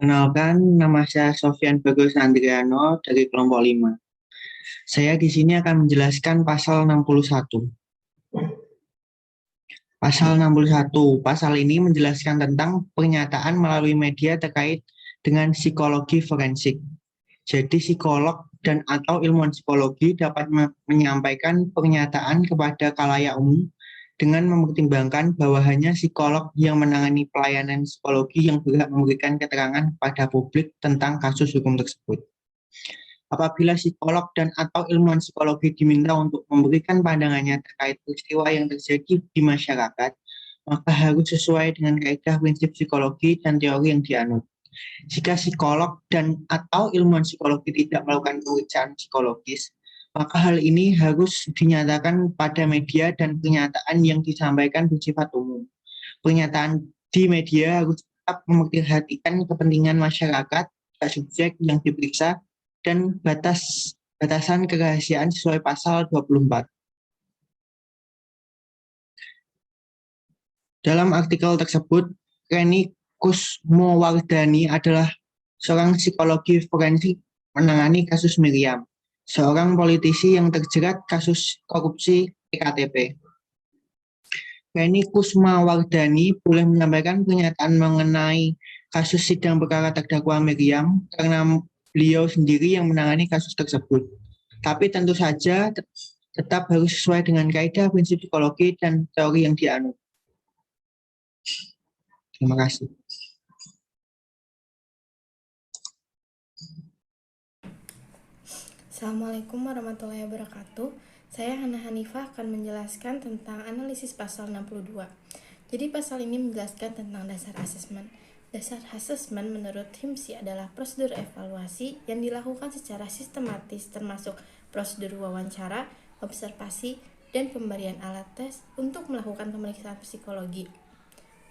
Kenalkan, nama saya Sofyan Bagus Andriano dari kelompok 5. Saya di sini akan menjelaskan pasal 61. Pasal 61. Pasal ini menjelaskan tentang pernyataan melalui media terkait dengan psikologi forensik. Jadi psikolog dan atau ilmuwan psikologi dapat menyampaikan pernyataan kepada khalayak umum dengan mempertimbangkan bahwa hanya psikolog yang menangani pelayanan psikologi yang berhak memberikan keterangan kepada publik tentang kasus hukum tersebut. Apabila psikolog dan atau ilmuwan psikologi diminta untuk memberikan pandangannya terkait peristiwa yang terjadi di masyarakat, maka harus sesuai dengan kaidah prinsip psikologi dan teori yang dianut. Jika psikolog dan atau ilmuwan psikologi tidak melakukan pemeriksaan psikologis, maka hal ini harus dinyatakan pada media dan pernyataan yang disampaikan bersifat umum. Pernyataan di media harus tetap memperhatikan kepentingan masyarakat, subjek yang diperiksa, dan batasan kerahasiaan sesuai pasal 24. Dalam artikel tersebut, Reni Kusmowardani adalah seorang psikologi forensik menangani kasus Miriam, seorang politisi yang terjerat kasus korupsi EKTP. Reni Kusmowardani boleh menyampaikan pernyataan mengenai kasus sidang perkara terdakwa Miriam karena beliau sendiri yang menangani kasus tersebut. Tapi tentu saja tetap harus sesuai dengan kaidah prinsip psikologi dan teori yang dianut. Terima kasih. Assalamualaikum warahmatullahi wabarakatuh. Saya Hana Hanifah akan menjelaskan tentang analisis pasal 62. Jadi pasal ini menjelaskan tentang dasar asesmen. Dasar asesmen menurut HIMSI adalah prosedur evaluasi yang dilakukan secara sistematis termasuk prosedur wawancara, observasi, dan pemberian alat tes untuk melakukan pemeriksaan psikologi.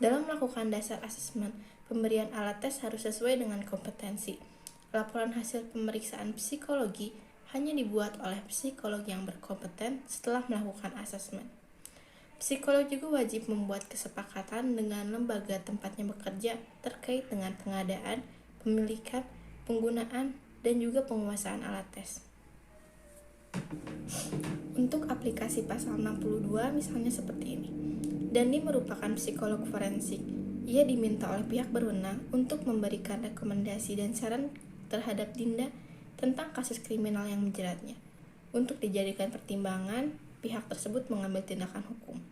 Dalam melakukan dasar asesmen, pemberian alat tes harus sesuai dengan kompetensi. Laporan hasil pemeriksaan psikologi hanya dibuat oleh psikolog yang berkompeten setelah melakukan asesmen. Psikolog juga wajib membuat kesepakatan dengan lembaga tempatnya bekerja terkait dengan pengadaan, pemilikan, penggunaan, dan juga penguasaan alat tes. Untuk aplikasi pasal 62 misalnya seperti ini. Dani merupakan psikolog forensik. Ia diminta oleh pihak berwenang untuk memberikan rekomendasi dan saran terhadap Dinda tentang kasus kriminal yang menjeratnya. Untuk dijadikan pertimbangan, pihak tersebut mengambil tindakan hukum.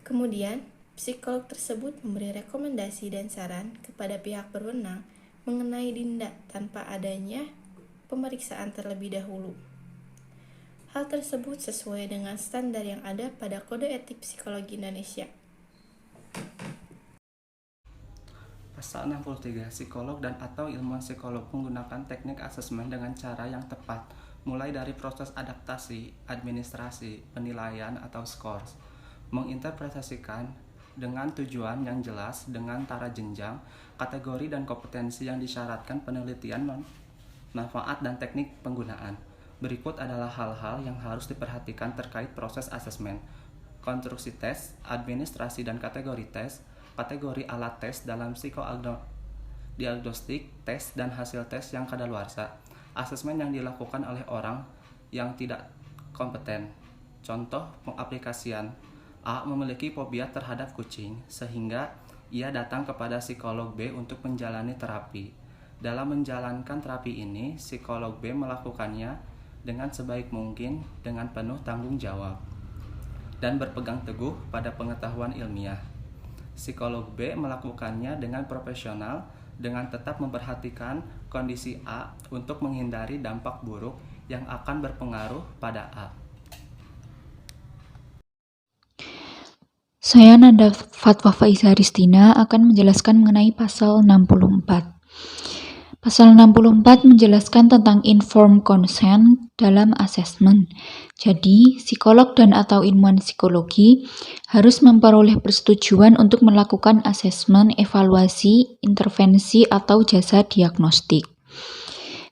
Kemudian, psikolog tersebut memberi rekomendasi dan saran kepada pihak berwenang mengenai Dinda tanpa adanya pemeriksaan terlebih dahulu. Hal tersebut sesuai dengan standar yang ada pada Kode Etik Psikologi Indonesia. Pasal 63, psikolog dan atau ilmuwan psikolog menggunakan teknik asesmen dengan cara yang tepat, mulai dari proses adaptasi, administrasi, penilaian atau scores, menginterpretasikan dengan tujuan yang jelas dengan tara jenjang, kategori dan kompetensi yang disyaratkan penelitian, manfaat dan teknik penggunaan. Berikut adalah hal-hal yang harus diperhatikan terkait proses asesmen: konstruksi tes, administrasi dan kategori tes, kategori alat tes dalam psikodiagnostik, tes dan hasil tes yang kadaluarsa, asesmen yang dilakukan oleh orang yang tidak kompeten. Contoh pengaplikasian: A memiliki fobia terhadap kucing, sehingga ia datang kepada psikolog B untuk menjalani terapi. Dalam menjalankan terapi ini, psikolog B melakukannya dengan sebaik mungkin dengan penuh tanggung jawab dan berpegang teguh pada pengetahuan ilmiah. Psikolog B melakukannya dengan profesional dengan tetap memperhatikan kondisi A untuk menghindari dampak buruk yang akan berpengaruh pada A. Saya Nanda Fatwa Faiza Ristina akan menjelaskan mengenai pasal 64. Pasal 64 menjelaskan tentang informed consent dalam asesmen. Jadi, psikolog dan atau ilmuwan psikologi harus memperoleh persetujuan untuk melakukan asesmen, evaluasi, intervensi, atau jasa diagnostik.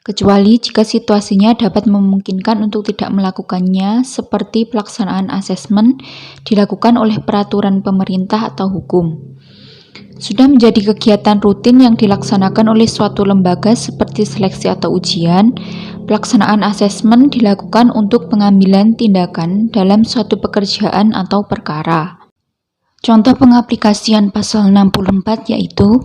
Kecuali jika situasinya dapat memungkinkan untuk tidak melakukannya, seperti pelaksanaan asesmen dilakukan oleh peraturan pemerintah atau hukum. Sudah menjadi kegiatan rutin yang dilaksanakan oleh suatu lembaga seperti seleksi atau ujian, pelaksanaan asesmen dilakukan untuk pengambilan tindakan dalam suatu pekerjaan atau perkara. Contoh pengaplikasian pasal 64 yaitu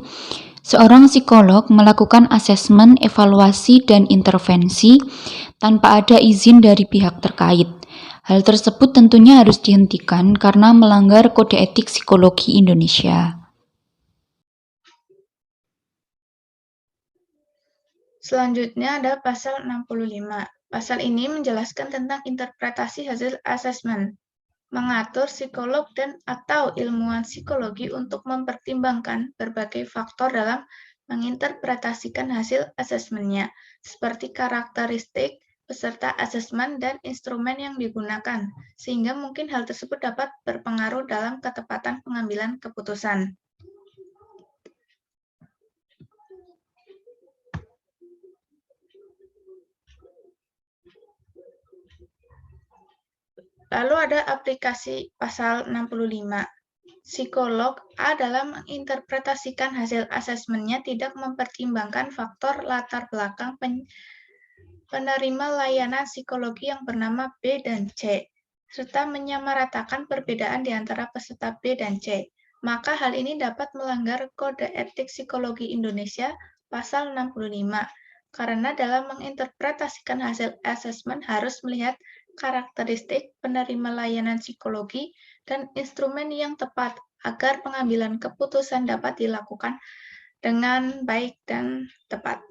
seorang psikolog melakukan asesmen, evaluasi, dan intervensi tanpa ada izin dari pihak terkait. Hal tersebut tentunya harus dihentikan karena melanggar Kode Etik Psikologi Indonesia. Selanjutnya ada pasal 65. Pasal ini menjelaskan tentang interpretasi hasil asesmen, mengatur psikolog dan atau ilmuwan psikologi untuk mempertimbangkan berbagai faktor dalam menginterpretasikan hasil asesmennya, seperti karakteristik peserta asesmen dan instrumen yang digunakan, sehingga mungkin hal tersebut dapat berpengaruh dalam ketepatan pengambilan keputusan. Lalu ada aplikasi pasal 65. Psikolog A dalam menginterpretasikan hasil asesmennya tidak mempertimbangkan faktor latar belakang penerima layanan psikologi yang bernama B dan C, serta menyamaratakan perbedaan di antara peserta B dan C. Maka hal ini dapat melanggar Kode Etik Psikologi Indonesia pasal 65, karena dalam menginterpretasikan hasil asesmen harus melihat karakteristik penerima layanan psikologi dan instrumen yang tepat agar pengambilan keputusan dapat dilakukan dengan baik dan tepat.